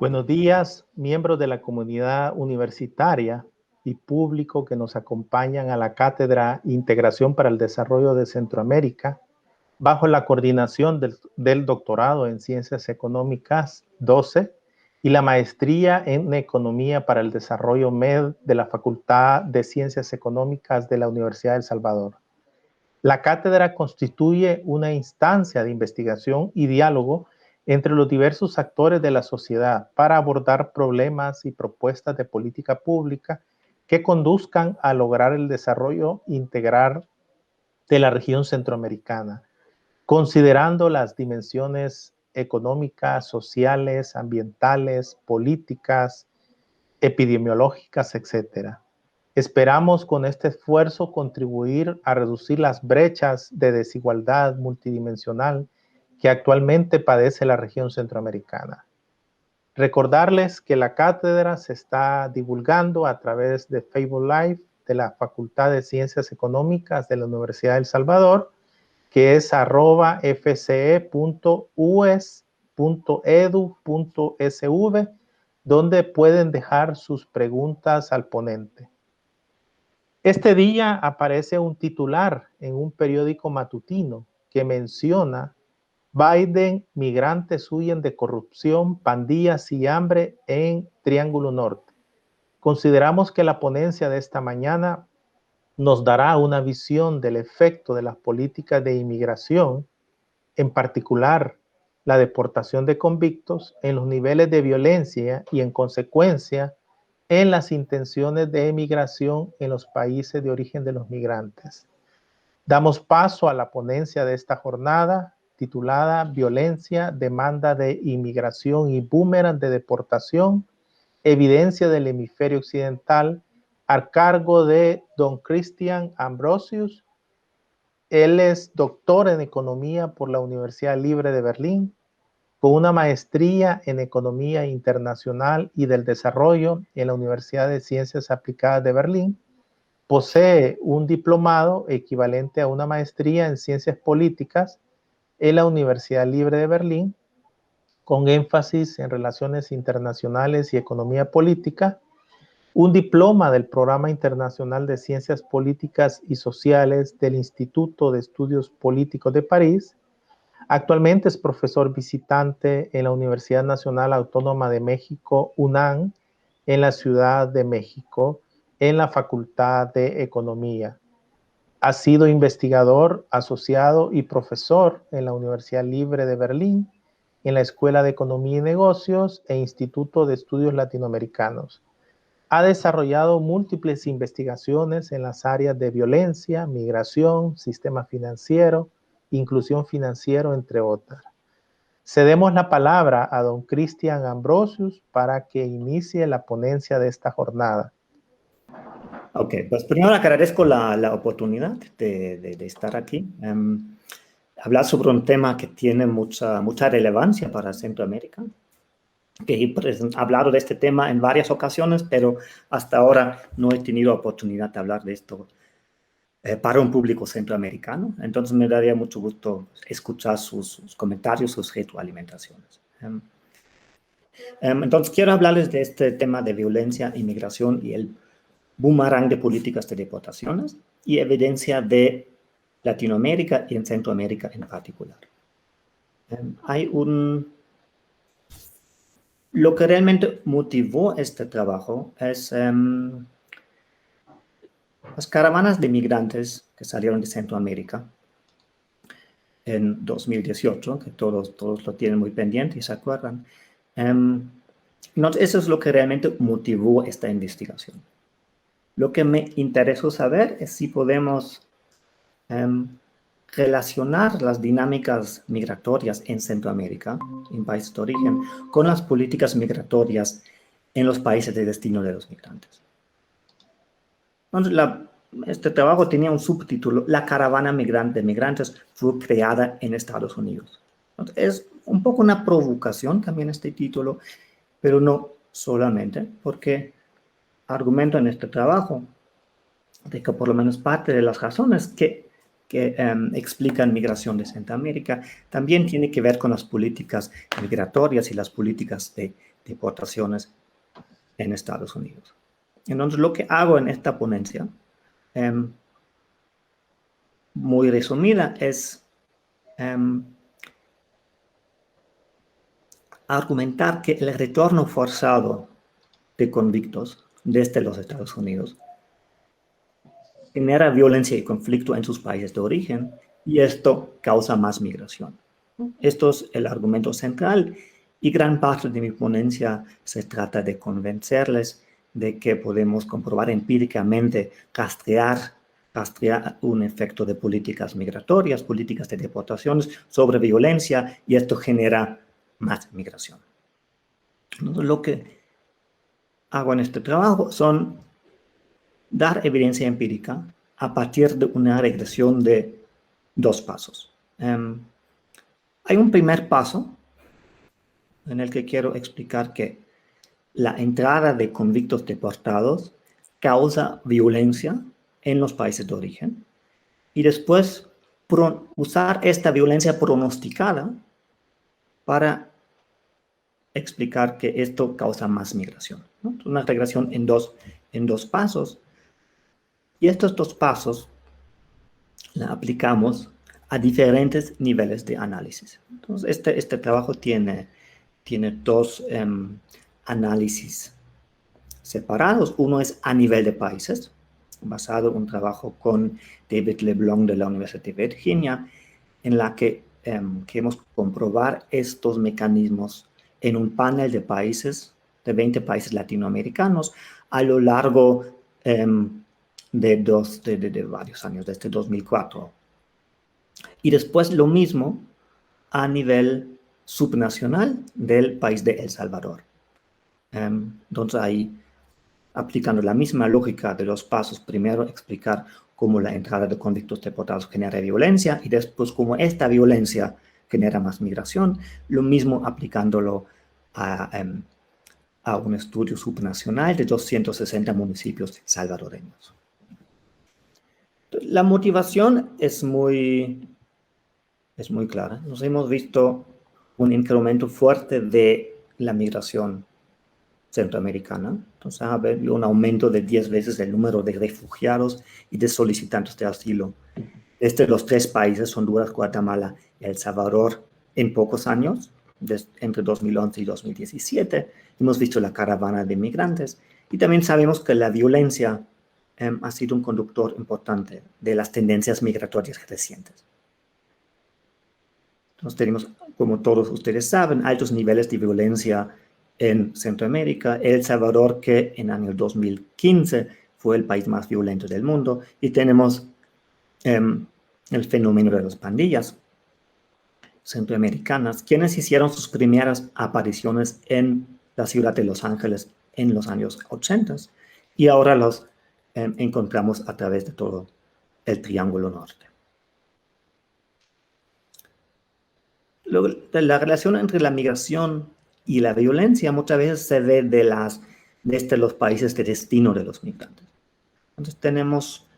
Buenos días, miembros de la comunidad universitaria y público que nos acompañan a la Cátedra Integración para el Desarrollo de Centroamérica, bajo la coordinación del Doctorado en Ciencias Económicas 12 y la Maestría en Economía para el Desarrollo MED de la Facultad de Ciencias Económicas de la Universidad de El Salvador. La cátedra constituye una instancia de investigación y diálogo entre los diversos actores de la sociedad para abordar problemas y propuestas de política pública que conduzcan a lograr el desarrollo integral de la región centroamericana, considerando las dimensiones económicas, sociales, ambientales, políticas, epidemiológicas, etc. Esperamos con este esfuerzo contribuir a reducir las brechas de desigualdad multidimensional que actualmente padece la región centroamericana. Recordarles que la cátedra se está divulgando a través de Facebook Live de la Facultad de Ciencias Económicas de la Universidad de El Salvador, que es @fce.us.edu.sv, donde pueden dejar sus preguntas al ponente. Este día aparece un titular en un periódico matutino que menciona: Biden, migrantes huyen de corrupción, pandillas y hambre en Triángulo Norte. Consideramos que la ponencia de esta mañana nos dará una visión del efecto de las políticas de inmigración, en particular la deportación de convictos, en los niveles de violencia y, en consecuencia, en las intenciones de emigración en los países de origen de los migrantes. Damos paso a la ponencia de esta jornada, titulada Violencia, demanda de inmigración y boomerang de deportación, evidencia del hemisferio occidental, a cargo de don Christian Ambrosius. Él es doctor en Economía por la Universidad Libre de Berlín, con una maestría en Economía Internacional y del Desarrollo en la Universidad de Ciencias Aplicadas de Berlín. Posee un diplomado equivalente a una maestría en Ciencias Políticas en la Universidad Libre de Berlín, con énfasis en Relaciones Internacionales y Economía Política, un diploma del Programa Internacional de Ciencias Políticas y Sociales del Instituto de Estudios Políticos de París. Actualmente es profesor visitante en la Universidad Nacional Autónoma de México, UNAM, en la Ciudad de México, en la Facultad de Economía. Ha sido investigador asociado y profesor en la Universidad Libre de Berlín, en la Escuela de Economía y Negocios e Instituto de Estudios Latinoamericanos. Ha desarrollado múltiples investigaciones en las áreas de violencia, migración, sistema financiero, inclusión financiera, entre otras. Cedemos la palabra a don Christian Ambrosius para que inicie la ponencia de esta jornada. Ok, pues primero agradezco la oportunidad de estar aquí. Hablar sobre un tema que tiene mucha relevancia para Centroamérica. Que he hablado de este tema en varias ocasiones, pero hasta ahora no he tenido oportunidad de hablar de esto para un público centroamericano. Entonces me daría mucho gusto escuchar sus comentarios, sus retroalimentaciones. Entonces quiero hablarles de este tema de violencia, inmigración y el boomerang de políticas de deportaciones y evidencia de Latinoamérica y en Centroamérica en particular. Lo que realmente motivó este trabajo es las caravanas de migrantes que salieron de Centroamérica en 2018, que todos lo tienen muy pendiente y se acuerdan. Eso es lo que realmente motivó esta investigación. Lo que me interesó saber es si podemos relacionar las dinámicas migratorias en Centroamérica, en países de origen, con las políticas migratorias en los países de destino de los migrantes. Entonces, este trabajo tenía un subtítulo: La caravana migrante de migrantes fue creada en Estados Unidos. Entonces, es un poco una provocación también este título, pero no solamente, porque argumento en este trabajo de que por lo menos parte de las razones que explican migración de Centroamérica también tiene que ver con las políticas migratorias y las políticas de deportaciones en Estados Unidos. Entonces, lo que hago en esta ponencia, muy resumida, es argumentar que el retorno forzado de convictos desde los Estados Unidos genera violencia y conflicto en sus países de origen y esto causa más migración. Esto es el argumento central y gran parte de mi ponencia se trata de convencerles de que podemos comprobar empíricamente, rastrear un efecto de políticas migratorias, políticas de deportaciones sobre violencia y esto genera más migración. Entonces, lo que hago en este trabajo son dar evidencia empírica a partir de una regresión de 2 pasos. Hay un primer paso en el que quiero explicar que la entrada de convictos deportados causa violencia en los países de origen y después usar esta violencia pronosticada para explicar que esto causa más migración, ¿no? Una regresión en dos pasos. Y estos 2 pasos la aplicamos a diferentes niveles de análisis. Entonces, este trabajo tiene 2 análisis separados. Uno es a nivel de países, basado en un trabajo con David LeBlanc de la Universidad de Virginia, en la que queremos comprobar estos mecanismos en un panel de países, de 20 países latinoamericanos, a lo largo de varios años, desde 2004. Y después lo mismo a nivel subnacional del país de El Salvador. Entonces ahí, aplicando la misma lógica de los pasos, primero explicar cómo la entrada de convictos deportados genera violencia y después cómo esta violencia genera más migración, lo mismo aplicándolo a un estudio subnacional de 260 municipios salvadoreños. La motivación es muy clara. Nos hemos visto un incremento fuerte de la migración centroamericana. Entonces, ha habido un aumento de 10 veces el número de refugiados y de solicitantes de asilo desde los 3 países, Honduras, Guatemala y El Salvador, en pocos años, entre 2011 y 2017. Hemos visto la caravana de migrantes y también sabemos que la violencia ha sido un conductor importante de las tendencias migratorias recientes. Entonces tenemos, como todos ustedes saben, altos niveles de violencia en Centroamérica. El Salvador, que en el año 2015 fue el país más violento del mundo, y tenemos el fenómeno de las pandillas centroamericanas, quienes hicieron sus primeras apariciones en la ciudad de Los Ángeles en los años 80 y ahora los encontramos a través de todo el Triángulo Norte. La relación entre la migración y la violencia muchas veces se ve desde los países de destino de los migrantes. Entonces tenemos,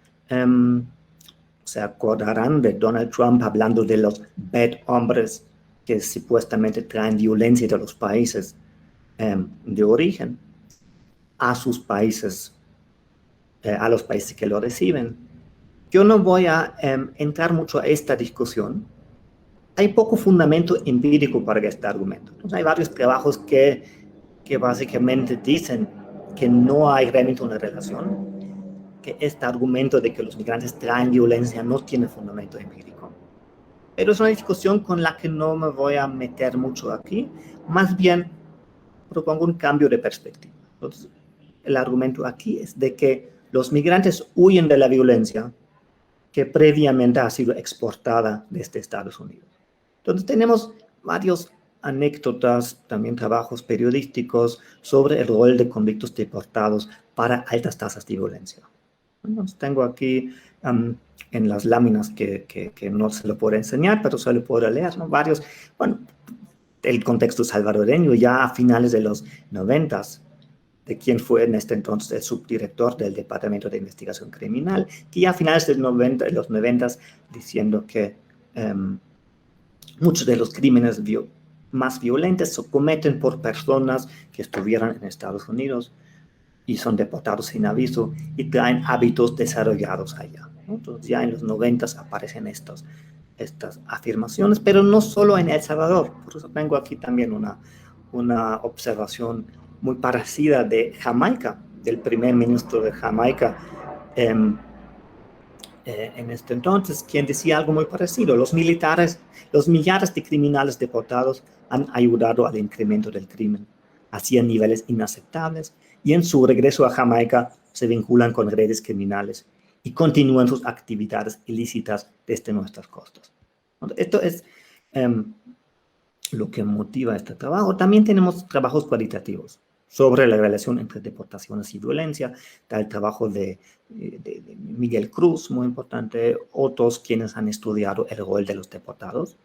se acordarán de Donald Trump hablando de los bad hombres que supuestamente traen violencia de los países de origen a sus países, a los países que lo reciben. Yo no voy a entrar mucho a esta discusión. Hay poco fundamento empírico para este argumento. Entonces, hay varios trabajos que básicamente dicen que no hay realmente una relación, que este argumento de que los migrantes traen violencia no tiene fundamento empírico. Pero es una discusión con la que no me voy a meter mucho aquí. Más bien, propongo un cambio de perspectiva. Entonces, el argumento aquí es de que los migrantes huyen de la violencia que previamente ha sido exportada desde Estados Unidos. Entonces tenemos varias anécdotas, también trabajos periodísticos sobre el rol de convictos deportados para altas tasas de violencia. Entonces tengo aquí en las láminas que no se lo puedo enseñar, pero se lo puedo leer, ¿no? Varios, bueno, el contexto salvadoreño ya a finales de los 90s, de quien fue en este entonces el subdirector del Departamento de Investigación Criminal, que ya a finales de los 90s diciendo que muchos de los crímenes más violentas se cometen por personas que estuvieran en Estados Unidos y son deportados sin aviso y traen hábitos desarrollados allá, ¿no? Entonces ya en los 90 aparecen estas afirmaciones, pero no solo en El Salvador. Por eso tengo aquí también una observación muy parecida de Jamaica, del primer ministro de Jamaica, en este entonces, quien decía algo muy parecido. Los millares de criminales deportados han ayudado al incremento del crimen hacia niveles inaceptables y en su regreso a Jamaica se vinculan con redes criminales y continúan sus actividades ilícitas desde nuestras costas. Esto es lo que motiva este trabajo. También tenemos trabajos cualitativos sobre la relación entre deportaciones y violencia. Está el trabajo de Miguel Cruz, muy importante, otros quienes han estudiado el rol de los deportados.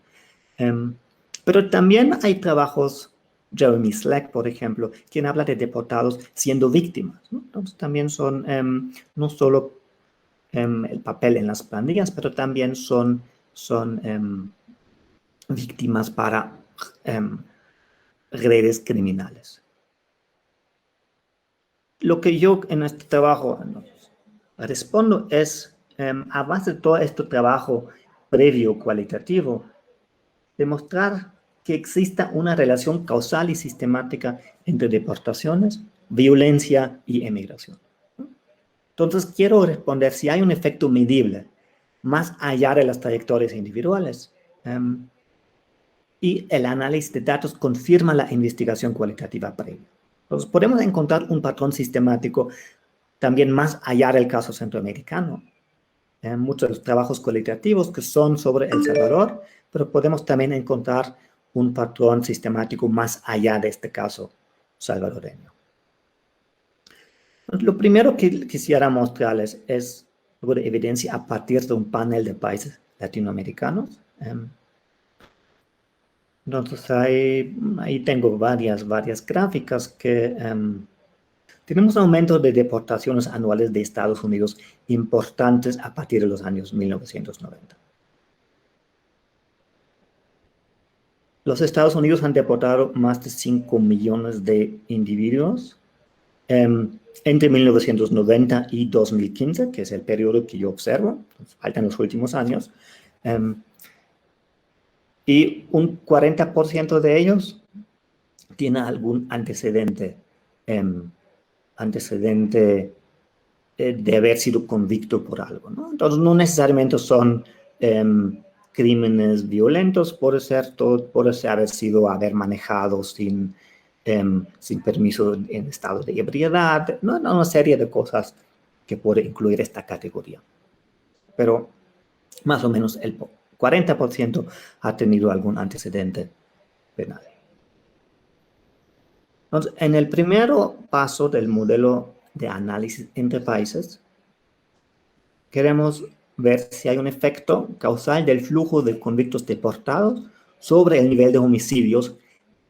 Pero también hay trabajos, Jeremy Slack, por ejemplo, quien habla de deportados siendo víctimas, ¿no? Entonces también son no solo el papel en las pandillas, pero también son víctimas para redes criminales. Lo que yo en este trabajo respondo es, a base de todo este trabajo previo cualitativo, demostrar que exista una relación causal y sistemática entre deportaciones, violencia y emigración. Entonces, quiero responder si hay un efecto medible más allá de las trayectorias individuales. Y el análisis de datos confirma la investigación cualitativa previa. Entonces, podemos encontrar un patrón sistemático también más allá del caso centroamericano. Muchos de los trabajos cualitativos que son sobre El Salvador, pero podemos también encontrar un patrón sistemático más allá de este caso salvadoreño. Lo primero que quisiera mostrarles es algo de evidencia a partir de un panel de países latinoamericanos. Entonces, ahí tengo varias gráficas que tenemos un aumento de deportaciones anuales de Estados Unidos importantes a partir de los años 1990. Los Estados Unidos han deportado más de 5 millones de individuos entre 1990 y 2015, que es el periodo que yo observo, faltan los últimos años. Y un 40% de ellos tiene algún antecedente de haber sido convicto por algo, ¿no? Entonces, no necesariamente son crímenes violentos, puede haber manejado sin permiso en estado de ebriedad, ¿no? Una serie de cosas que puede incluir esta categoría. Pero más o menos el 40% ha tenido algún antecedente penal. Entonces, en el primer paso del modelo de análisis entre países, queremos ver si hay un efecto causal del flujo de convictos deportados sobre el nivel de homicidios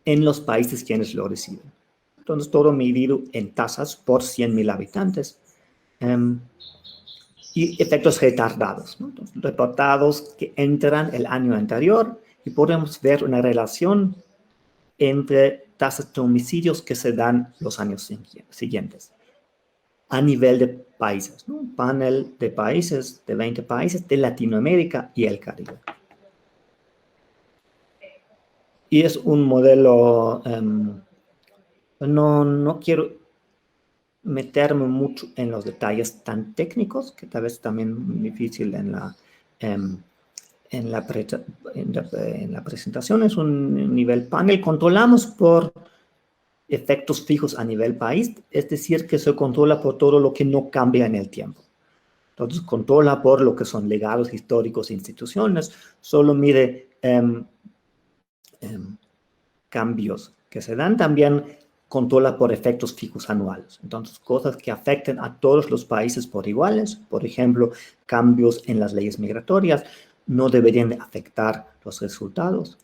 en los países quienes lo reciben. Entonces, todo medido en tasas por 100.000 habitantes. Y efectos retardados, ¿no? Entonces, reportados que entran el año anterior y podemos ver una relación entre tasas de homicidios que se dan los años siguientes a nivel de países, ¿no? Un panel de países, de 20 países de Latinoamérica y el Caribe. Y es un modelo, no quiero meterme mucho en los detalles tan técnicos, que tal vez también es difícil en la presentación. Es un nivel panel. Controlamos por efectos fijos a nivel país, es decir, que se controla por todo lo que no cambia en el tiempo. Entonces, controla por lo que son legados históricos e instituciones, solo mide cambios que se dan. También controla por efectos fijos anuales. Entonces, cosas que afecten a todos los países por iguales, por ejemplo, cambios en las leyes migratorias, no deberían de afectar los resultados.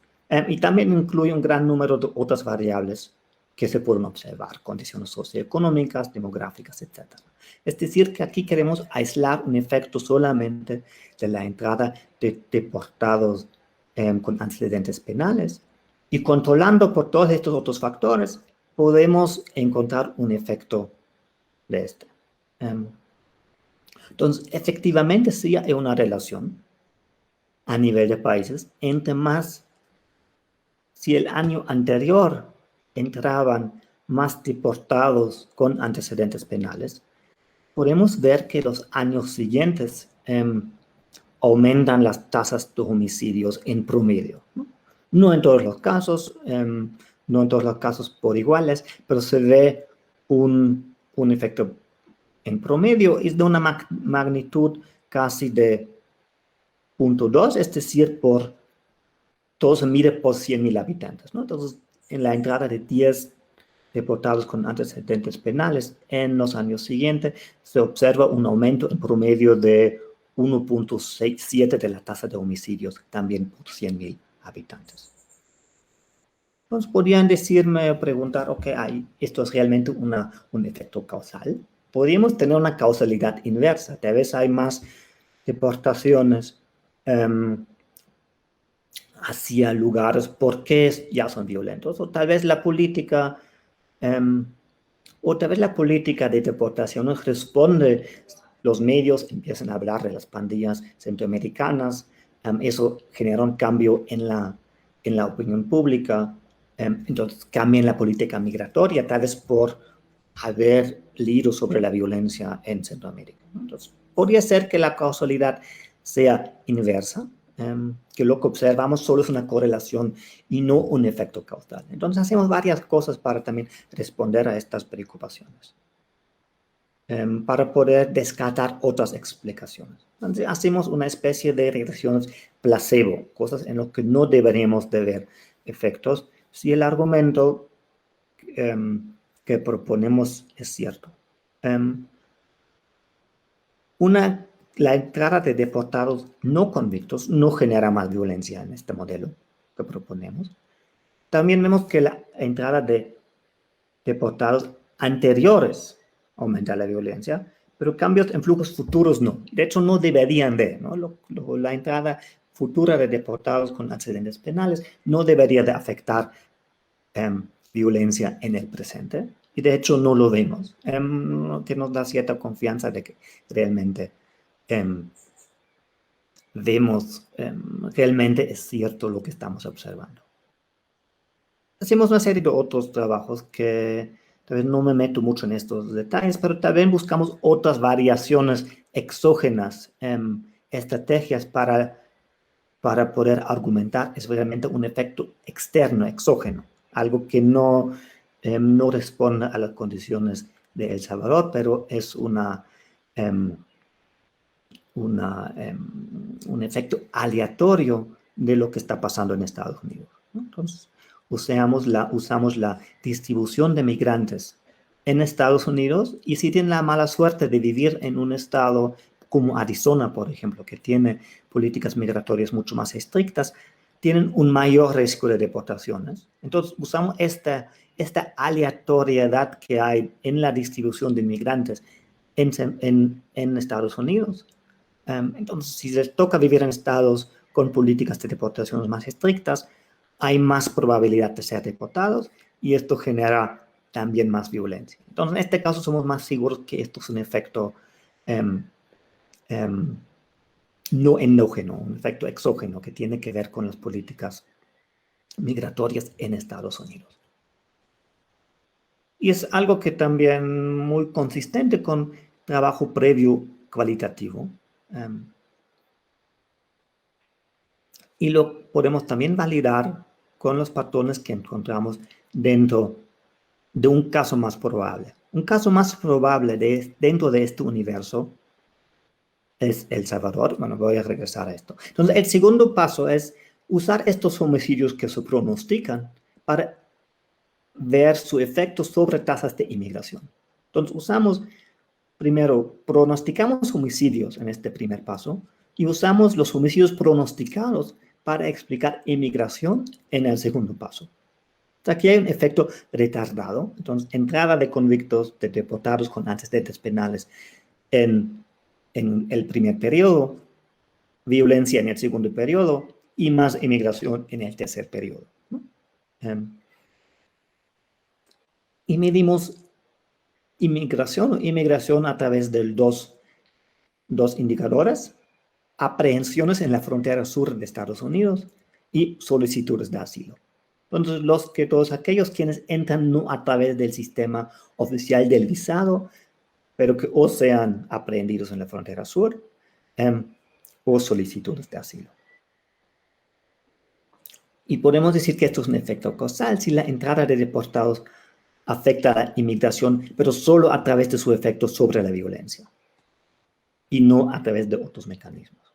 Y también incluye un gran número de otras variables que se pueden observar, condiciones socioeconómicas, demográficas, etc. Es decir, que aquí queremos aislar un efecto solamente de la entrada de deportados con antecedentes penales, Y controlando por todos estos otros factores, podemos encontrar un efecto de este. Entonces, efectivamente sí hay una relación a nivel de países entre más, si el año anterior entraban más deportados con antecedentes penales, podemos ver que los años siguientes aumentan las tasas de homicidios en promedio, ¿no? No en todos los casos, no en todos los casos por iguales, pero se ve un efecto en promedio, es de una magnitud casi de 0.2, es decir, todo se mide por 100.000 habitantes, ¿no? Entonces, en la entrada de 10 deportados con antecedentes penales en los años siguientes, se observa un aumento en promedio de 1.67 de la tasa de homicidios, también por 100.000 habitantes. Entonces, podrían decirme o preguntar, ok, ¿esto es realmente un efecto causal? Podríamos tener una causalidad inversa. Tal vez hay más deportaciones hacia lugares porque ya son violentos, o tal vez la política de deportaciones responde, los medios empiezan a hablar de las pandillas centroamericanas, eso genera un cambio en la opinión pública, entonces cambian la política migratoria, tal vez por haber leído sobre la violencia en Centroamérica. Entonces, podría ser que la causalidad sea inversa, que lo que observamos solo es una correlación y no un efecto causal. Entonces, hacemos varias cosas para también responder a estas preocupaciones, para poder descartar otras explicaciones. Entonces, hacemos una especie de regresiones placebo, cosas en las que no deberíamos de ver efectos si el argumento que proponemos es cierto. La entrada de deportados no convictos no genera más violencia en este modelo que proponemos. También vemos que la entrada de deportados anteriores aumenta la violencia, pero cambios en flujos futuros no. De hecho, no deberían de, ¿no? La entrada futura de deportados con antecedentes penales no debería de afectar violencia en el presente. Y de hecho no lo vemos, que nos da cierta confianza de que realmente vemos, realmente es cierto lo que estamos observando. Hacemos una serie de otros trabajos que tal vez no me meto mucho en estos detalles, pero también buscamos otras variaciones exógenas, estrategias para poder argumentar es realmente un efecto externo, exógeno, algo que no responde a las condiciones de El Salvador, pero es un efecto aleatorio de lo que está pasando en Estados Unidos, ¿no? Entonces, usamos la distribución de migrantes en Estados Unidos, y si tienen la mala suerte de vivir en un estado como Arizona, por ejemplo, que tiene políticas migratorias mucho más estrictas, tienen un mayor riesgo de deportaciones. Entonces, usamos esta aleatoriedad que hay en la distribución de migrantes en Estados Unidos. Entonces, si les toca vivir en estados con políticas de deportaciones más estrictas, hay más probabilidad de ser deportados, y esto genera también más violencia. Entonces, en este caso somos más seguros que esto es un efecto no endógeno, un efecto exógeno que tiene que ver con las políticas migratorias en Estados Unidos. Y es algo que también muy consistente con trabajo previo cualitativo. Y lo podemos también validar con los patrones que encontramos dentro de un caso más probable. Un caso más probable dentro de este universo es El Salvador. Bueno, voy a regresar a esto. Entonces, el segundo paso es usar estos homicidios que se pronostican para ver su efecto sobre tasas de inmigración. Entonces, pronosticamos homicidios en este primer paso, y usamos los homicidios pronosticados para explicar inmigración en el segundo paso. Aquí hay un efecto retardado. Entonces, entrada de convictos, de deportados con antecedentes penales en el primer periodo, violencia en el segundo periodo y más inmigración en el tercer periodo, ¿no? Y medimos inmigración a través de dos indicadores: aprehensiones en la frontera sur de Estados Unidos y solicitudes de asilo. Entonces, todos aquellos quienes entran no a través del sistema oficial del visado, pero que o sean aprehendidos en la frontera sur o solicitudes de asilo. Y podemos decir que esto es un efecto causal si la entrada de deportados afecta a la inmigración, pero solo a través de su efecto sobre la violencia y no a través de otros mecanismos.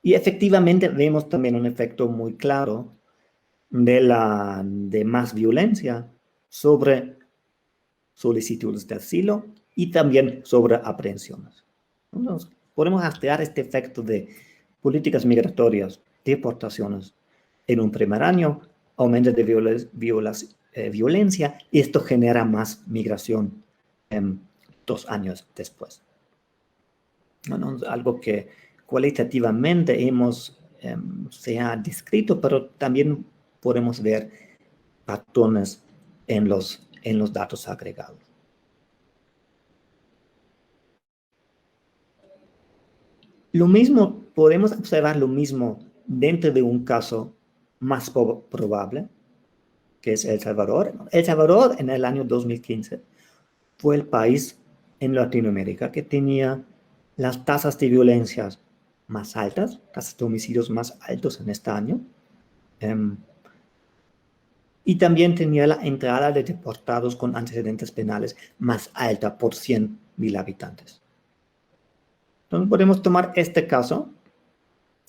Y efectivamente vemos también un efecto muy claro de más violencia sobre solicitudes de asilo y también sobre aprehensiones. Entonces, podemos rastrear este efecto de políticas migratorias, deportaciones en un primer año, aumento de violencia, y esto genera más migración 2 años después. Bueno, algo que cualitativamente se ha descrito, pero también podemos ver patrones en los datos agregados. Podemos observar lo mismo dentro de un caso más probable, que es El Salvador. El Salvador en el año 2015 fue el país en Latinoamérica que tenía las tasas de violencia más altas, tasas de homicidios más altos en este año, y también tenía la entrada de deportados con antecedentes penales más alta por 100.000 habitantes. Entonces podemos tomar este caso,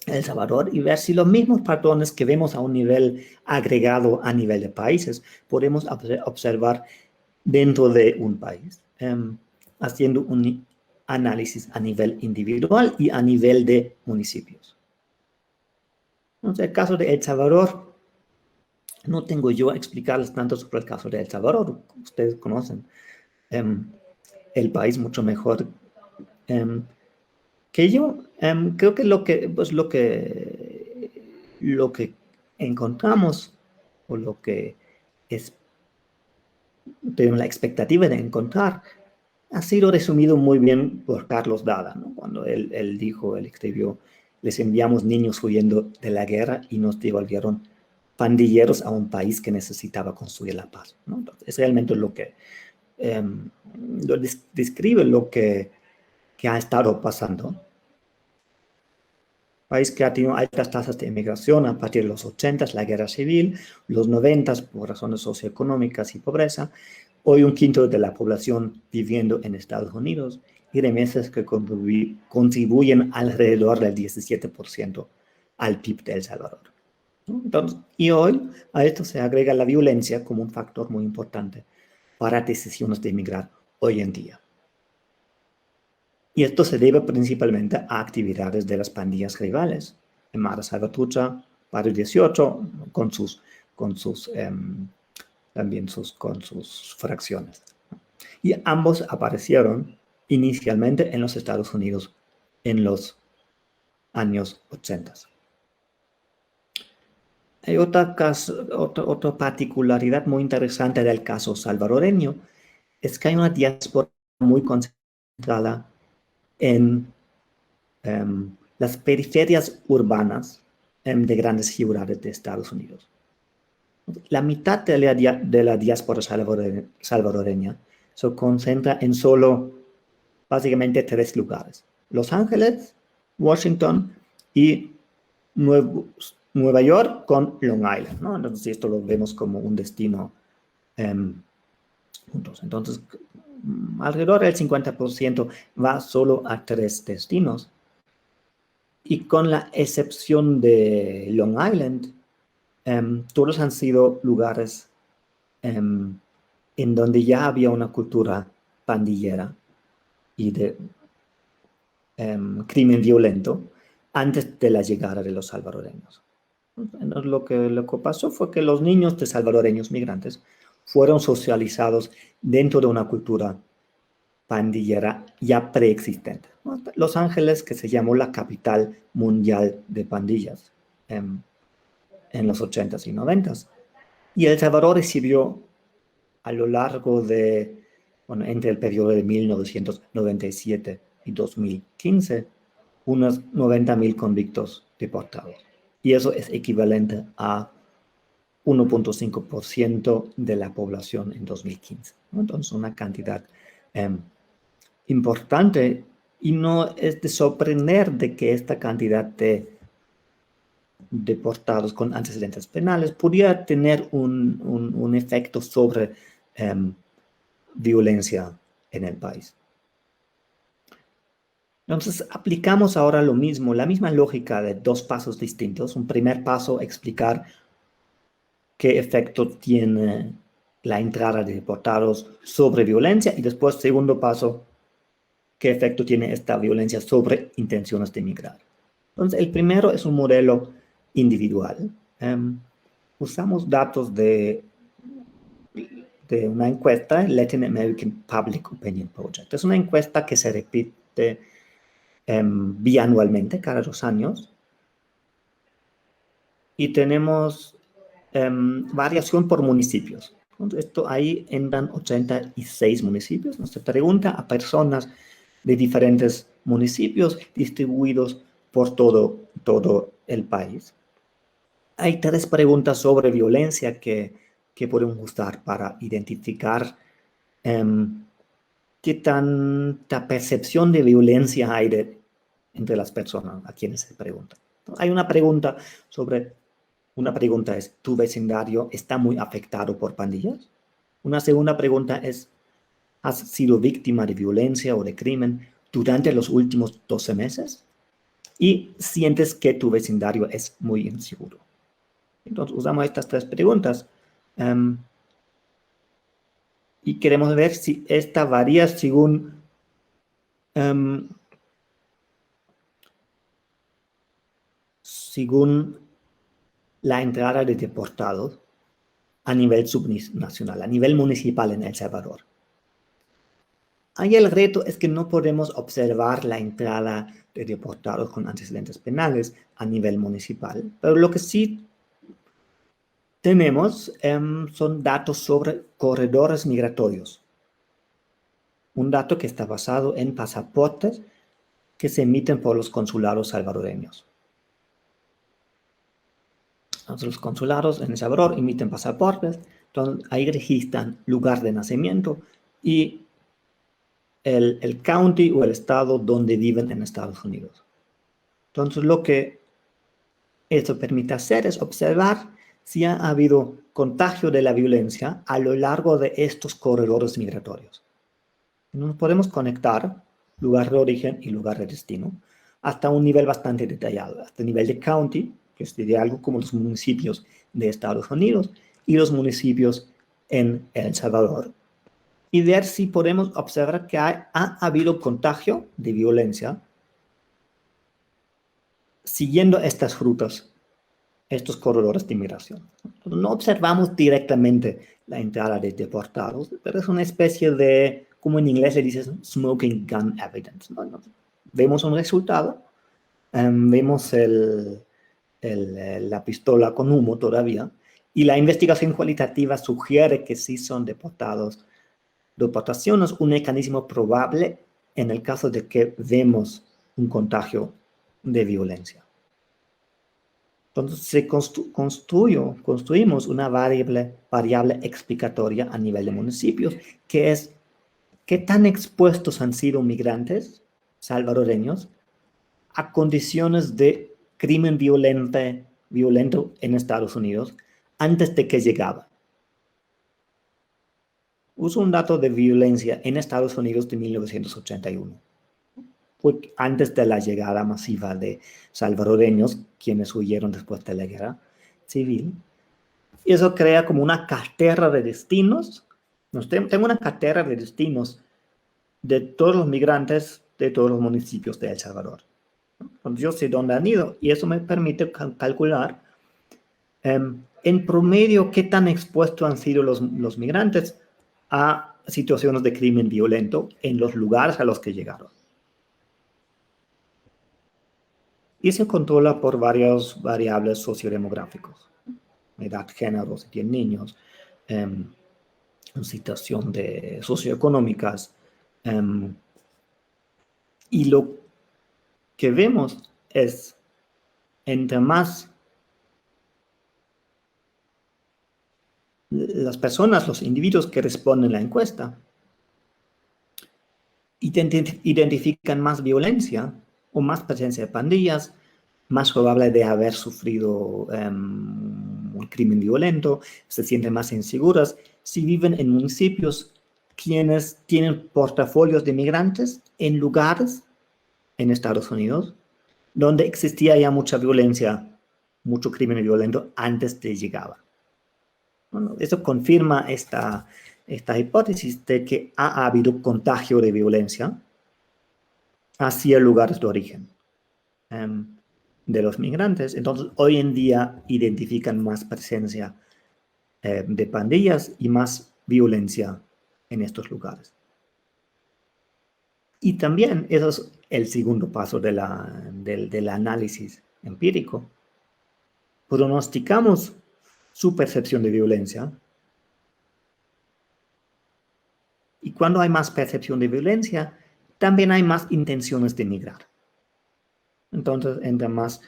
El Salvador, y ver si los mismos patrones que vemos a un nivel agregado a nivel de países, podemos observar dentro de un país, haciendo un análisis a nivel individual y a nivel de municipios. Entonces, el caso de El Salvador, no tengo yo a explicarles tanto sobre el caso de El Salvador. Ustedes conocen el país mucho mejor que yo. Creo que lo que encontramos, o lo que tenemos la expectativa de encontrar, ha sido resumido muy bien por Carlos Dada, ¿no? Cuando él escribió: les enviamos niños huyendo de la guerra y nos devolvieron pandilleros a un país que necesitaba construir la paz, ¿no? Entonces, es realmente lo que describe lo que ha estado pasando. País que ha tenido altas tasas de inmigración a partir de los 80, la guerra civil, los 90 por razones socioeconómicas y pobreza. Hoy un quinto de la población viviendo en Estados Unidos y remesas que contribuyen alrededor del 17% al PIB de El Salvador. Entonces, y hoy a esto se agrega la violencia como un factor muy importante para decisiones de emigrar hoy en día. Y esto se debe principalmente a actividades de las pandillas rivales, Mara Salvatrucha, Barrio 18, con sus fracciones. Y ambos aparecieron inicialmente en los Estados Unidos en los años 80. Hay otra particularidad muy interesante del caso salvadoreño, es que hay una diáspora muy concentrada en las periferias urbanas de grandes ciudades de Estados Unidos. La mitad de la diáspora salvadoreña se concentra en solo básicamente 3 lugares: Los Ángeles, Washington y Nueva York con Long Island, ¿no? Entonces esto lo vemos como un destino juntos. Entonces, alrededor del 50% va solo a 3 destinos. Y con la excepción de Long Island, todos han sido lugares en donde ya había una cultura pandillera y de crimen violento antes de la llegada de los salvadoreños. Entonces, lo que pasó fue que los niños de salvadoreños migrantes fueron socializados dentro de una cultura pandillera ya preexistente. Los Ángeles, que se llamó la capital mundial de pandillas en los 80s y 90s, Y El Salvador recibió a lo largo de, bueno, entre el periodo de 1997 y 2015, unos 90,000 convictos deportados. Y eso es equivalente a 1.5% de la población en 2015. ¿No? Entonces, una cantidad importante, y no es de sorprender de que esta cantidad de deportados con antecedentes penales pudiera tener un efecto sobre violencia en el país. Entonces, aplicamos ahora lo mismo, la misma lógica de dos pasos distintos. Un primer paso, explicar qué efecto tiene la entrada de deportados sobre violencia, y después, segundo paso, qué efecto tiene esta violencia sobre intenciones de migrar. Entonces, el primero es un modelo individual. Usamos datos de una encuesta, Latin American Public Opinion Project. Es una encuesta que se repite bianualmente, cada 2 años. Y tenemos variación por municipios. Entonces, ahí entran 86 municipios. Se pregunta a personas de diferentes municipios distribuidos por todo el país. Hay 3 preguntas sobre violencia que podemos usar para identificar qué tanta percepción de violencia hay entre las personas a quienes se pregunta. Hay una pregunta es, ¿tu vecindario está muy afectado por pandillas? Una segunda pregunta es, ¿has sido víctima de violencia o de crimen durante los últimos 12 meses? Y ¿sientes que tu vecindario es muy inseguro? Entonces, usamos estas 3 preguntas. Y queremos ver si esta varía según la entrada de deportados a nivel subnacional, a nivel municipal en El Salvador. Ahí el reto es que no podemos observar la entrada de deportados con antecedentes penales a nivel municipal, pero lo que sí tenemos son datos sobre corredores migratorios. Un dato que está basado en pasaportes que se emiten por los consulados salvadoreños. Entonces, los consulados en El Salvador emiten pasaportes, entonces ahí registran lugar de nacimiento y el county o el estado donde viven en Estados Unidos. Entonces, lo que esto permite hacer es observar si ha habido contagio de la violencia a lo largo de estos corredores migratorios. Nos podemos conectar lugar de origen y lugar de destino hasta un nivel bastante detallado, hasta el nivel de county, que sería algo como los municipios de Estados Unidos y los municipios en El Salvador, y ver si podemos observar que ha habido contagio de violencia siguiendo estas rutas, estos corredores de inmigración. No observamos directamente la entrada de deportados, pero es una especie de, como en inglés le dices, smoking gun evidence. ¿No? Vemos un resultado, vemos la pistola con humo todavía, y la investigación cualitativa sugiere que sí son deportados. Deportación es un mecanismo probable en el caso de que vemos un contagio de violencia. Entonces, construimos una variable explicatoria a nivel de municipios, que es qué tan expuestos han sido migrantes salvadoreños a condiciones de crimen violento en Estados Unidos antes de que llegaban. Uso un dato de violencia en Estados Unidos de 1981. Fue antes de la llegada masiva de salvadoreños, quienes huyeron después de la guerra civil. Y eso crea como una cartera de destinos. Tengo una cartera de destinos de todos los migrantes de todos los municipios de El Salvador. Entonces, yo sé dónde han ido, y eso me permite calcular en promedio qué tan expuestos han sido los migrantes a situaciones de crimen violento en los lugares a los que llegaron. Y se controla por varias variables sociodemográficos. edad, género, si tienen niños, situación de socioeconómicas. Y lo que vemos es, entre más las personas, los individuos que responden a la encuesta, identifican más violencia o más presencia de pandillas, más probable de haber sufrido un crimen violento, se sienten más inseguras si viven en municipios quienes tienen portafolios de migrantes en lugares en Estados Unidos donde existía ya mucha violencia, mucho crimen violento antes de llegar. Bueno, eso confirma esta hipótesis de que ha habido contagio de violencia hacia lugares de origen de los migrantes. Entonces, hoy en día identifican más presencia de pandillas y más violencia en estos lugares. Y también, eso es el segundo paso del análisis empírico. Pronosticamos su percepción de violencia. Y cuando hay más percepción de violencia, también hay más intenciones de migrar. Entonces, entre más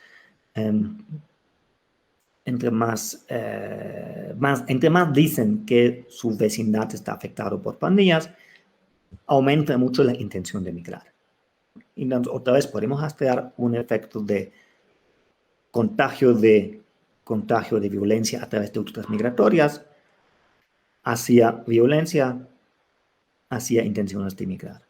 dicen que su vecindad está afectado por pandillas, aumenta mucho la intención de migrar. Y entonces, otra vez podemos rastrear un efecto de contagio de violencia a través de rutas migratorias hacia violencia, hacia intenciones de migrar.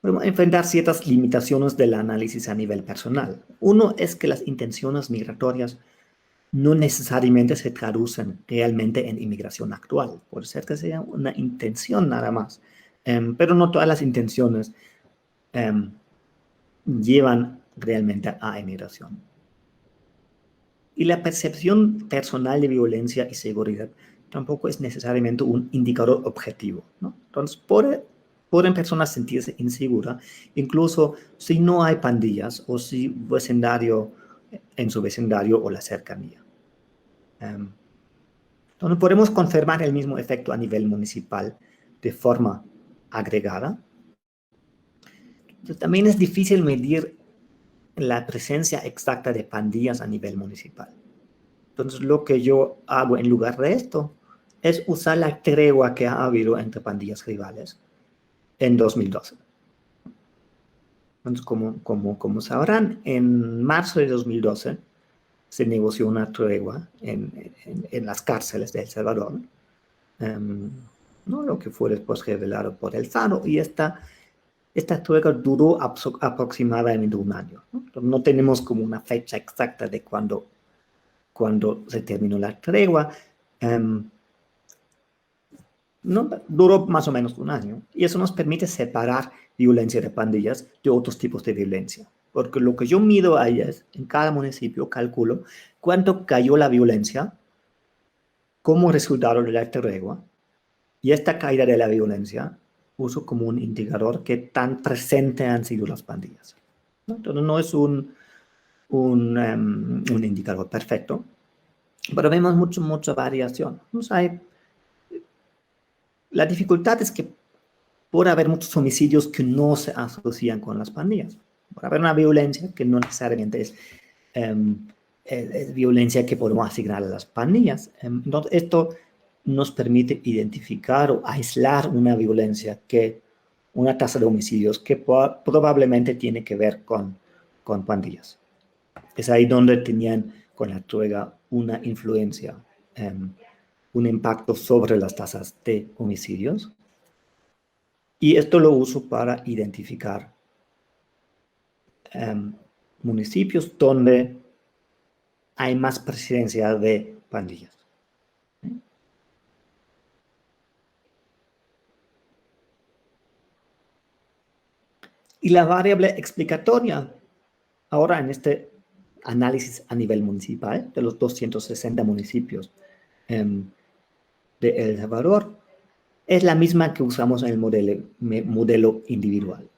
Podemos enfrentar ciertas limitaciones del análisis a nivel personal. Uno es que las intenciones migratorias no necesariamente se traducen realmente en inmigración actual. Puede ser que sea una intención nada más, pero no todas las intenciones llevan realmente a inmigración. Y la percepción personal de violencia y seguridad tampoco es necesariamente un indicador objetivo, ¿no? Entonces, pueden personas sentirse inseguras, incluso si no hay pandillas o si en su vecindario o la cercanía. Entonces, podemos confirmar el mismo efecto a nivel municipal de forma agregada. Entonces, también es difícil medir la presencia exacta de pandillas a nivel municipal. Entonces, lo que yo hago en lugar de esto es usar la tregua que ha habido entre pandillas rivales en 2012. Entonces, como sabrán, en marzo de 2012 se negoció una tregua en las cárceles de El Salvador, ¿no? Lo que fue después revelado por el Faro, y esta tregua duró aproximadamente un año, ¿no? No tenemos como una fecha exacta de cuándo se terminó la tregua. No, duró más o menos un año, y eso nos permite separar violencia de pandillas de otros tipos de violencia, porque lo que yo mido ahí es, en cada municipio calculo cuánto cayó la violencia como resultado de la tregua, y esta caída de la violencia uso como un indicador que tan presente han sido las pandillas, ¿no? Entonces no es un indicador perfecto, pero vemos mucha variación. Entonces la dificultad es que puede haber muchos homicidios que no se asocian con las pandillas. Puede haber una violencia que no necesariamente es violencia que podemos asignar a las pandillas. Entonces, esto nos permite identificar o aislar una violencia una tasa de homicidios que probablemente tiene que ver con pandillas. Es ahí donde tenían con la tregua una influencia, un impacto sobre las tasas de homicidios. Y esto lo uso para identificar municipios donde hay más presencia de pandillas. Y la variable explicatoria, ahora en este análisis a nivel municipal de los 260 municipios de El Salvador, es la misma que usamos en el modelo individual.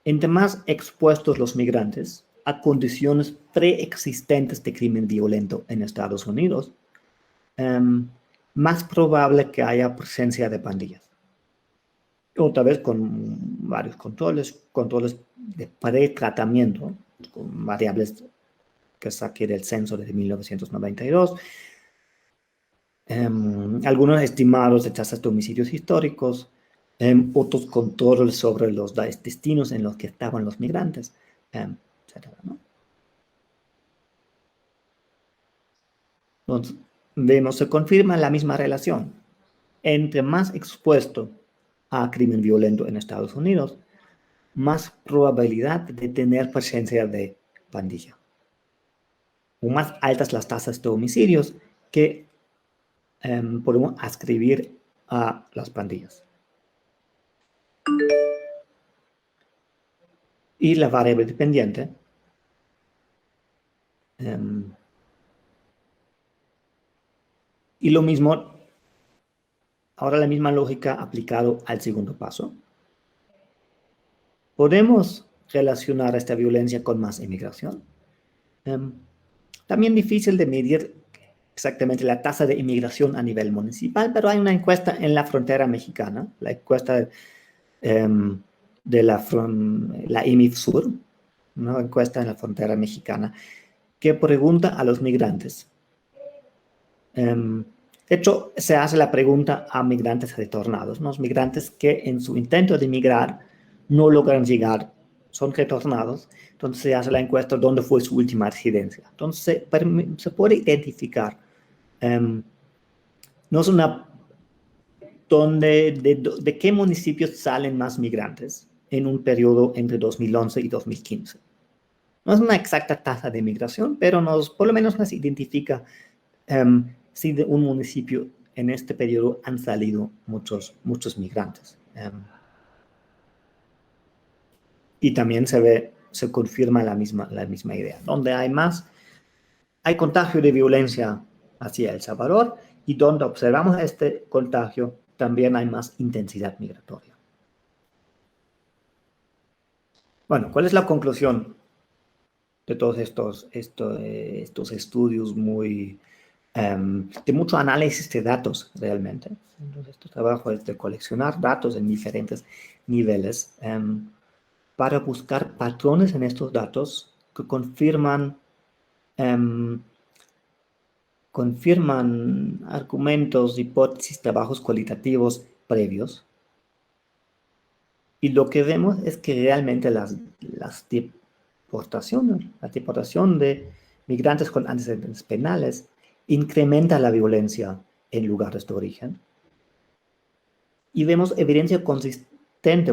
Entre más expuestos los migrantes a condiciones preexistentes de crimen violento en Estados Unidos, más probable que haya presencia de pandillas. Otra vez con varios controles de pretratamiento, con variables que saqué del censo desde 1992, algunos estimados de tasas de homicidios históricos, otros controles sobre los destinos en los que estaban los migrantes, etcétera, ¿no? Entonces, vemos, se confirma la misma relación. Entre más expuesto a crimen violento en Estados Unidos, más probabilidad de tener presencia de pandilla. O más altas las tasas de homicidios que podemos ascribir a las pandillas. Y la variable dependiente y lo mismo, ahora la misma lógica aplicado al segundo paso. ¿Podemos relacionar esta violencia con más inmigración? También difícil de medir exactamente la tasa de inmigración a nivel municipal, pero hay una encuesta en la frontera mexicana, la encuesta de la IMIF Sur, una encuesta en la frontera mexicana, que pregunta a los migrantes. De hecho, se hace la pregunta a migrantes retornados, los migrantes que en su intento de migrar no logran llegar, son retornados. Entonces se hace la encuesta dónde fue su última residencia. Entonces se puede identificar, no es una, de qué municipios salen más migrantes en un periodo entre 2011 y 2015. No es una exacta tasa de migración, pero por lo menos nos identifica si de un municipio en este periodo han salido muchos migrantes. Y también se confirma la misma idea. Donde hay contagio de violencia hacia El Salvador y donde observamos este contagio, también hay más intensidad migratoria. Bueno, ¿cuál es la conclusión de todos estos estudios de mucho análisis de datos realmente? Entonces, este trabajo es de coleccionar datos en diferentes niveles para buscar patrones en estos datos que confirman argumentos, hipótesis, trabajos cualitativos previos. Y lo que vemos es que realmente la deportación de migrantes con antecedentes penales incrementa la violencia en lugares de origen. Y vemos evidencia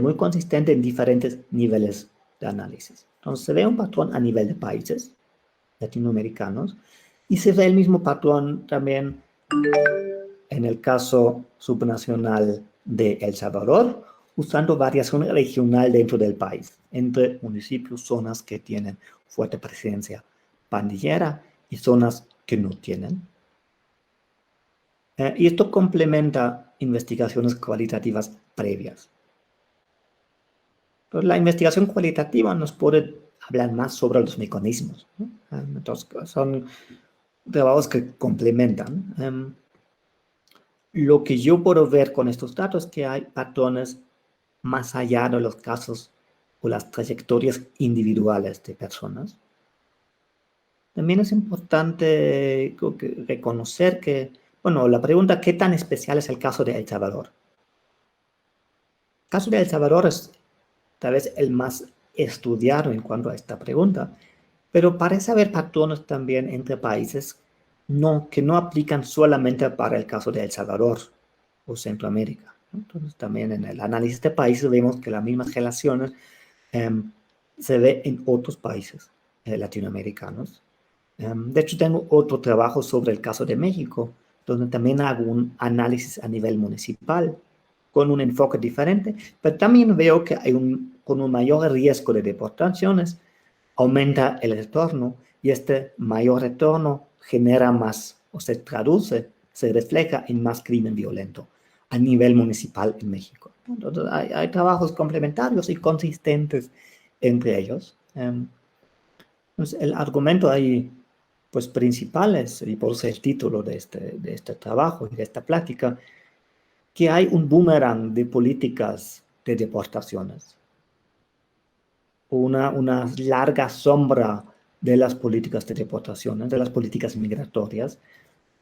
muy consistente en diferentes niveles de análisis. Entonces se ve un patrón a nivel de países latinoamericanos y se ve el mismo patrón también en el caso subnacional de El Salvador, usando variación regional dentro del país, entre municipios, zonas que tienen fuerte presencia pandillera y zonas que no tienen. Y esto complementa investigaciones cualitativas previas. Entonces, la investigación cualitativa nos puede hablar más sobre los mecanismos, ¿no? Entonces, son trabajos que complementan. Lo que yo puedo ver con estos datos es que hay patrones más allá de los casos o las trayectorias individuales de personas. También es importante reconocer que, la pregunta, ¿qué tan especial es el caso de El Salvador? El caso de El Salvador es tal vez el más estudiado en cuanto a esta pregunta, pero parece haber patrones también entre países que no aplican solamente para el caso de El Salvador o Centroamérica. Entonces, también en el análisis de países vemos que las mismas relaciones se ve en otros países latinoamericanos. De hecho, tengo otro trabajo sobre el caso de México, donde también hago un análisis a nivel municipal con un enfoque diferente, pero también veo que con un mayor riesgo de deportaciones aumenta el retorno y este mayor retorno genera más, o se traduce, se refleja en más crimen violento a nivel municipal en México. Entonces, hay trabajos complementarios y consistentes entre ellos. Entonces, el argumento ahí, pues, principal es, y por eso el título de este trabajo y de esta plática, que hay un boomerang de políticas de deportaciones, una larga sombra de las políticas de deportaciones, de las políticas migratorias,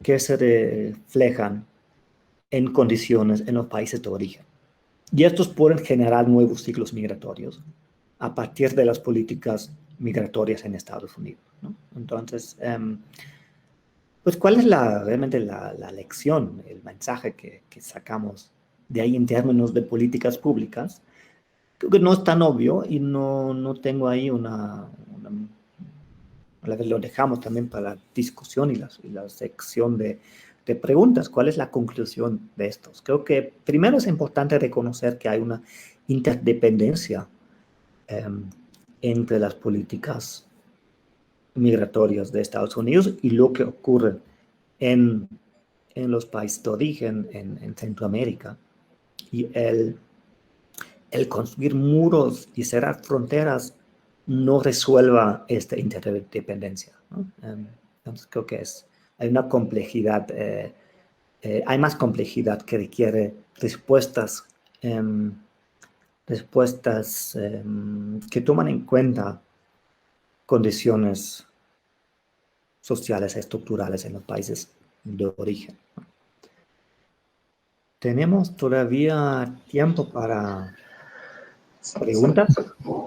que se reflejan en condiciones en los países de origen. Y estos pueden generar nuevos ciclos migratorios a partir de las políticas migratorias en Estados Unidos, ¿no? Entonces, pues, ¿cuál es realmente la lección, el mensaje que sacamos de ahí en términos de políticas públicas? Creo que no es tan obvio y no tengo ahí a la vez lo dejamos también para la discusión y la sección de preguntas. ¿Cuál es la conclusión de estos? Creo que primero es importante reconocer que hay una interdependencia entre las políticas migratorias de Estados Unidos y lo que ocurre en los países de origen, en Centroamérica. Y el construir muros y cerrar fronteras no resuelva esta interdependencia, ¿no? Entonces creo que hay una complejidad, hay más complejidad que requiere respuestas, que toman en cuenta condiciones sociales, estructurales en los países de origen. ¿Tenemos todavía tiempo para preguntas?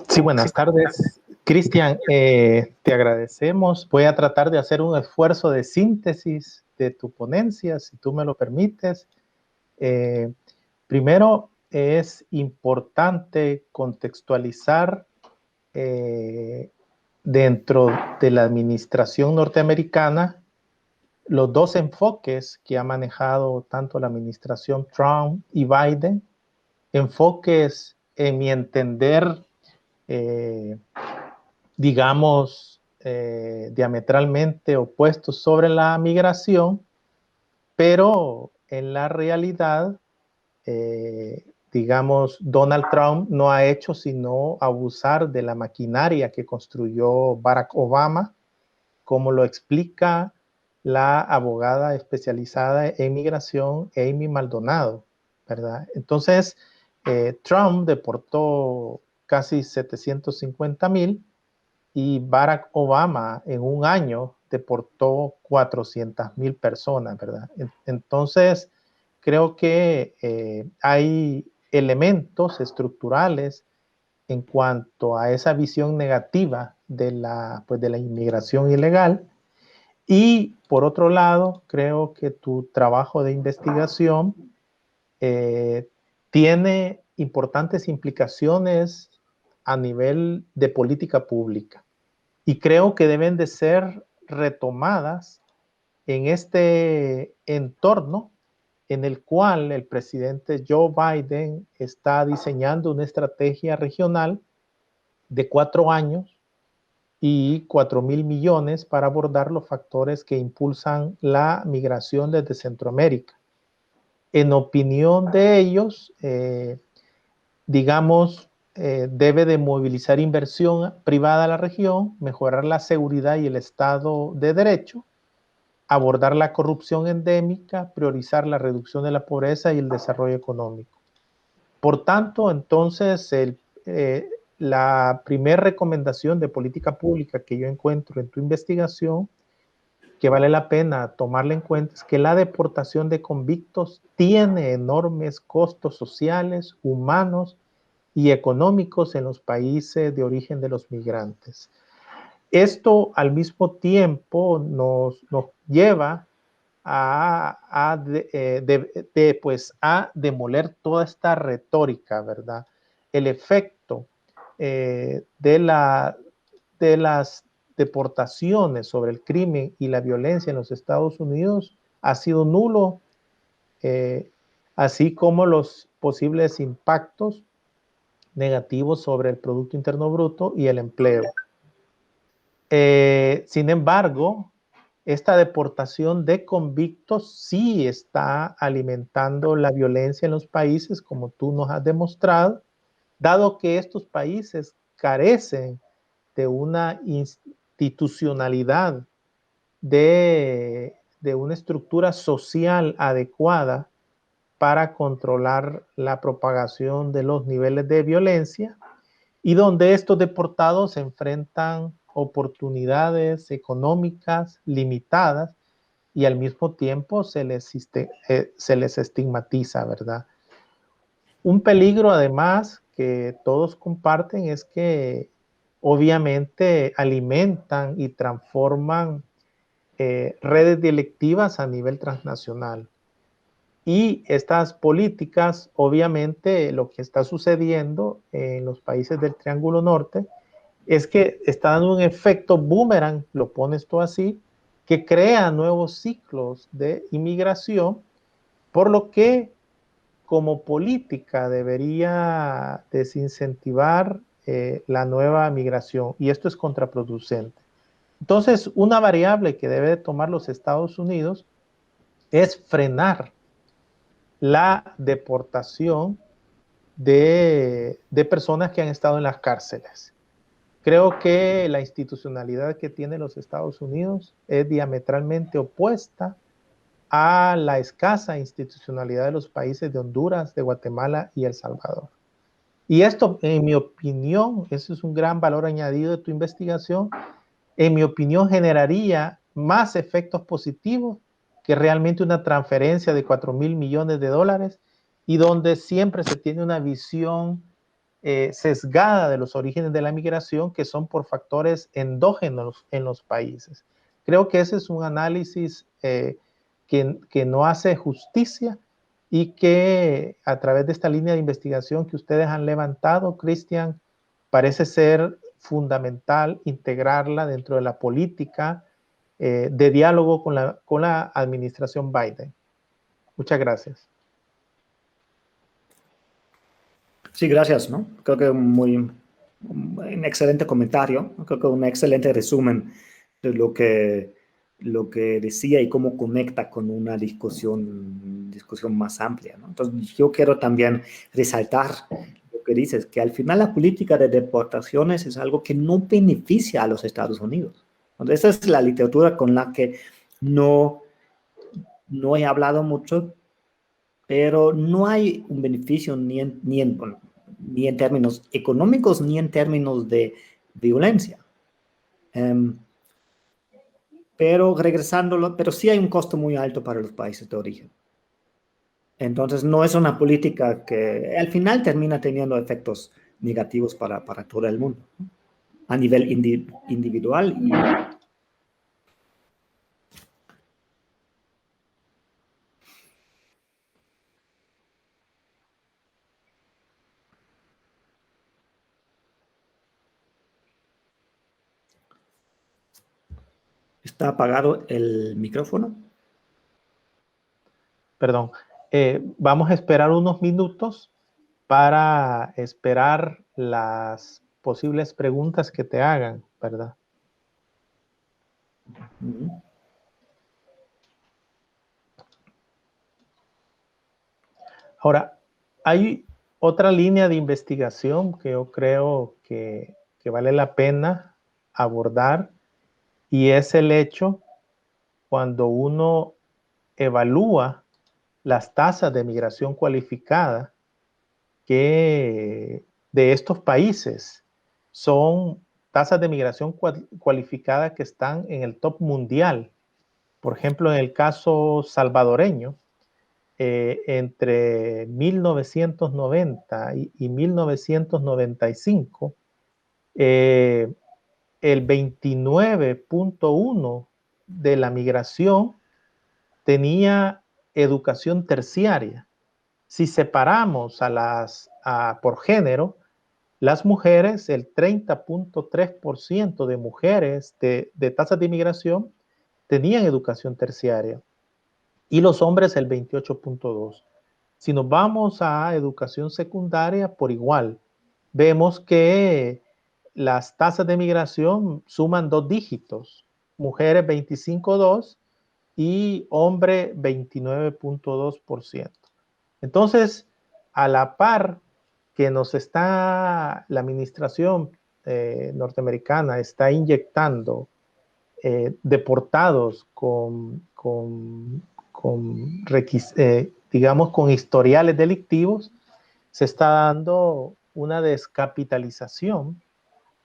Sí, buenas tardes. Cristian, te agradecemos. Voy a tratar de hacer un esfuerzo de síntesis de tu ponencia, si tú me lo permites. Primero, es importante contextualizar dentro de la administración norteamericana los dos enfoques que ha manejado tanto la administración Trump y Biden, enfoques, en mi entender, digamos, diametralmente opuestos sobre la migración, pero en la realidad, digamos, Donald Trump no ha hecho sino abusar de la maquinaria que construyó Barack Obama, como lo explica la abogada especializada en migración, Amy Maldonado, ¿verdad? Entonces, Trump deportó casi 750,000 y Barack Obama en un año deportó 400,000 personas, ¿verdad? Entonces, creo que hay elementos estructurales en cuanto a esa visión negativa de la inmigración ilegal. Y por otro lado, creo que tu trabajo de investigación tiene importantes implicaciones a nivel de política pública y creo que deben de ser retomadas en este entorno en el cual el presidente Joe Biden está diseñando una estrategia regional de 4 años y 4,000 millones para abordar los factores que impulsan la migración desde Centroamérica. En opinión de ellos, digamos, debe de movilizar inversión privada a la región, mejorar la seguridad y el Estado de Derecho, abordar la corrupción endémica, priorizar la reducción de la pobreza y el desarrollo económico. Por tanto, entonces, la primera recomendación de política pública que yo encuentro en tu investigación, que vale la pena tomarla en cuenta, es que la deportación de convictos tiene enormes costos sociales, humanos y económicos en los países de origen de los migrantes. Esto al mismo tiempo nos lleva a demoler toda esta retórica, ¿verdad? El efecto de las deportaciones sobre el crimen y la violencia en los Estados Unidos ha sido nulo, así como los posibles impactos negativos sobre el Producto Interno Bruto y el empleo. Sin embargo, esta deportación de convictos sí está alimentando la violencia en los países, como tú nos has demostrado, dado que estos países carecen de una institucionalidad de una estructura social adecuada para controlar la propagación de los niveles de violencia, y donde estos deportados enfrentan oportunidades económicas limitadas y al mismo tiempo se les estigmatiza, ¿verdad? Un peligro además que todos comparten es que obviamente alimentan y transforman redes delictivas a nivel transnacional. Y estas políticas, obviamente, lo que está sucediendo en los países del Triángulo Norte es que está dando un efecto boomerang, lo pones tú así, que crea nuevos ciclos de inmigración, por lo que como política debería desincentivar la nueva migración, y esto es contraproducente. Entonces, una variable que debe tomar los Estados Unidos es frenar la deportación de personas que han estado en las cárceles. Creo que la institucionalidad que tiene los Estados Unidos es diametralmente opuesta a la escasa institucionalidad de los países de Honduras, de Guatemala y El Salvador. Y esto, en mi opinión, eso es un gran valor añadido de tu investigación, en mi opinión generaría más efectos positivos que realmente una transferencia de 4.000 millones de dólares, y donde siempre se tiene una visión sesgada de los orígenes de la migración, que son por factores endógenos en los países. Creo que ese es un análisis que no hace justicia, y que a través de esta línea de investigación que ustedes han levantado, Cristian, parece ser fundamental integrarla dentro de la política de diálogo con la administración Biden. Muchas gracias. Sí, gracias, ¿no? Creo que un excelente comentario, creo que un excelente resumen de lo que decía y cómo conecta con una discusión más amplia, ¿no? Entonces, yo quiero también resaltar lo que dices, que al final la política de deportaciones es algo que no beneficia a los Estados Unidos. Entonces, esa es la literatura con la que no he hablado mucho, pero no hay un beneficio ni en términos económicos ni en términos de violencia. Pero pero sí hay un costo muy alto para los países de origen. Entonces no es una política que al final termina teniendo efectos negativos para todo el mundo, ¿no? A nivel individual y ¿Está apagado el micrófono? Perdón. Vamos a esperar unos minutos para esperar las posibles preguntas que te hagan, ¿verdad? Ahora, hay otra línea de investigación que yo creo que vale la pena abordar, y es el hecho cuando uno evalúa las tasas de migración cualificada que de estos países son tasas de migración cualificada que están en el top mundial. Por ejemplo, en el caso salvadoreño, entre 1990 y 1995, el 29.1 de la migración tenía educación terciaria. Si separamos por género, las mujeres, el 30.3% de mujeres de tasas de inmigración tenían educación terciaria, y los hombres el 28.2%. Si nos vamos a educación secundaria, por igual, vemos que las tasas de migración suman 2 dígitos, mujeres 25.2% y hombre 29.2%. Entonces, a la par que nos está la administración norteamericana está inyectando deportados digamos, con historiales delictivos, se está dando una descapitalización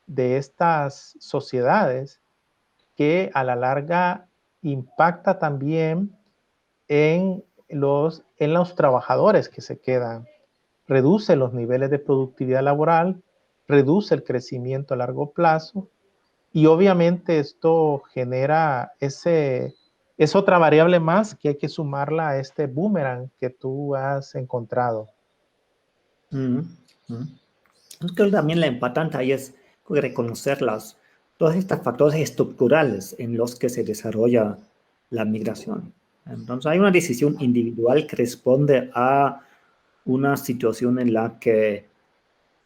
de estas sociedades que a la larga impacta también en los trabajadores que se quedan, reduce los niveles de productividad laboral, reduce el crecimiento a largo plazo y obviamente esto genera es otra variable más que hay que sumarla a este boomerang que tú has encontrado. Es que también la importante ahí es reconocer todos estos factores estructurales en los que se desarrolla la migración. Entonces hay una decisión individual que responde a una situación en la que,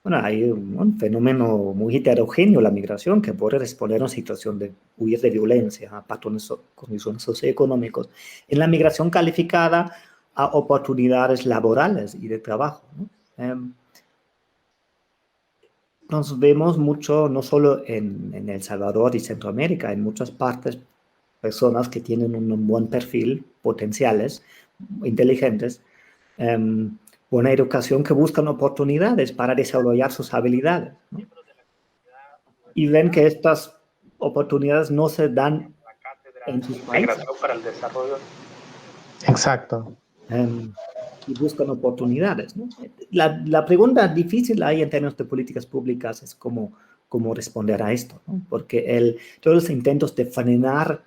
bueno, hay un fenómeno muy heterogéneo, la migración, que puede responder a una situación de huir de violencia, a patrones, condiciones socioeconómicos. En la migración calificada a oportunidades laborales y de trabajo, ¿no? Nos vemos mucho, no solo en El Salvador y Centroamérica, en muchas partes, personas que tienen un buen perfil, potenciales, inteligentes, buena educación, que buscan oportunidades para desarrollar sus habilidades, ¿no? Y ven que estas oportunidades no se dan en sus países. Para el desarrollo. Exacto. Y buscan oportunidades, ¿no? La pregunta difícil ahí en términos de políticas públicas es cómo responder a esto, ¿no? Porque todos los intentos de frenar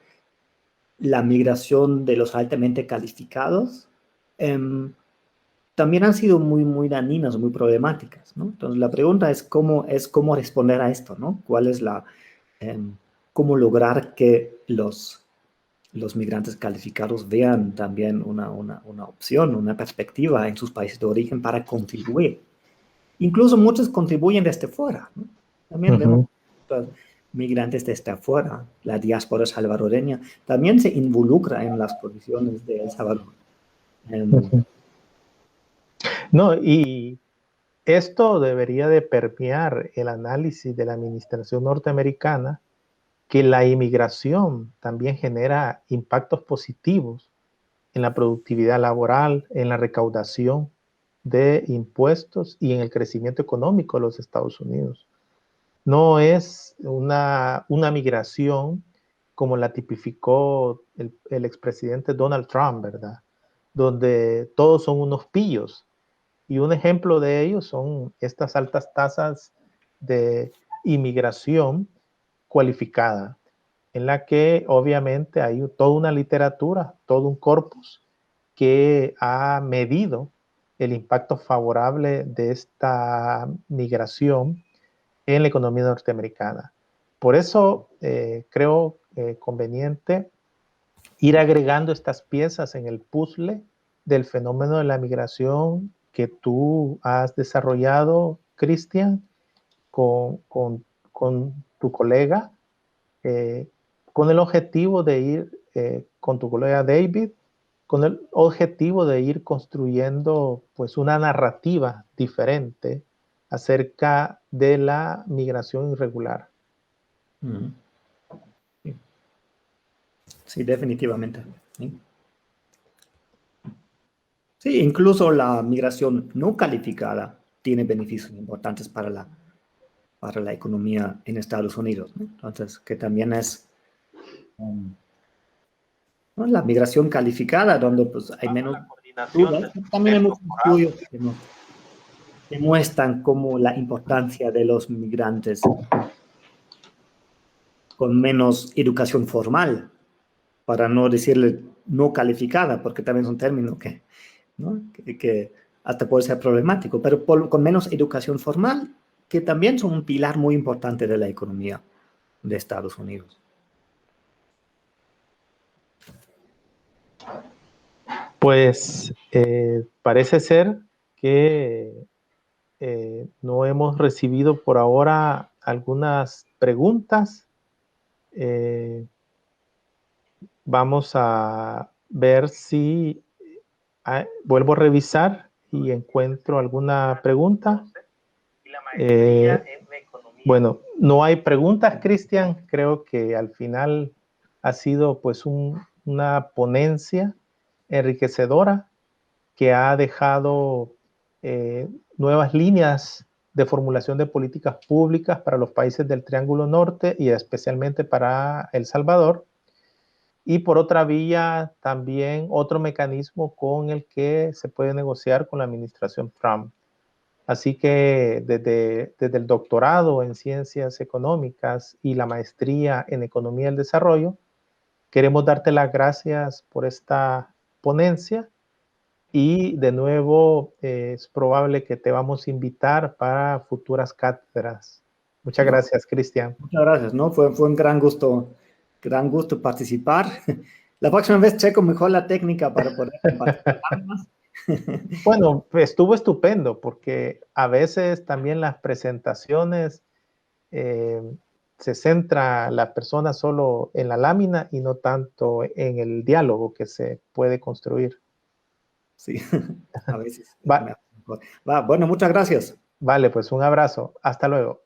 la migración de los altamente calificados también han sido muy, muy dañinas, muy problemáticas, ¿no? Entonces la pregunta es cómo responder a esto, ¿no? ¿Cuál es cómo lograr que los migrantes calificados vean también una opción, una perspectiva en sus países de origen para contribuir? Incluso muchos contribuyen desde fuera, ¿no? También vemos migrantes desde afuera, la diáspora salvadoreña también se involucra en las condiciones de El Salvador. No, y esto debería de permear el análisis de la administración norteamericana, que la inmigración también genera impactos positivos en la productividad laboral, en la recaudación de impuestos y en el crecimiento económico de los Estados Unidos. No es una migración como la tipificó el expresidente Donald Trump, ¿verdad? Donde todos son unos pillos. Y un ejemplo de ello son estas altas tasas de inmigración cualificada, en la que obviamente hay toda una literatura, todo un corpus que ha medido el impacto favorable de esta migración en la economía norteamericana. Por eso creo conveniente ir agregando estas piezas en el puzzle del fenómeno de la migración que tú has desarrollado, Cristian, con tu colega, con el objetivo de ir, con tu colega David, con el objetivo de ir construyendo pues una narrativa diferente acerca de la migración irregular. Sí, definitivamente. Sí, incluso la migración no calificada tiene beneficios importantes para la economía en Estados Unidos, ¿no? Entonces, que también es ¿no? La migración calificada, donde pues hay menos dudas. También hay muchos estudios que nos demuestran cómo la importancia de los migrantes con menos educación formal, para no decirle no calificada, porque también es un término que, ¿no? que hasta puede ser problemático, pero con menos educación formal, que también son un pilar muy importante de la economía de Estados Unidos. Pues parece ser que no hemos recibido por ahora algunas preguntas. Vamos a ver si vuelvo a revisar y encuentro alguna pregunta. Bueno, no hay preguntas, Cristian. Creo que al final ha sido pues una ponencia enriquecedora que ha dejado nuevas líneas de formulación de políticas públicas para los países del Triángulo Norte y especialmente para El Salvador. Y por otra vía, también otro mecanismo con el que se puede negociar con la administración Trump. Así que desde el doctorado en ciencias económicas y la maestría en economía del desarrollo, queremos darte las gracias por esta ponencia y de nuevo es probable que te vamos a invitar para futuras cátedras. Muchas No, gracias, Cristian. muchas gracias, ¿no? Fue un gran gusto participar. La próxima vez checo mejor la técnica para poder compartir más. Bueno, estuvo estupendo porque a veces también las presentaciones eh, se centra la persona solo en la lámina y no tanto en el diálogo que se puede construir. Sí, a veces. Va, Bueno, muchas gracias. vale, pues un abrazo. Hasta luego.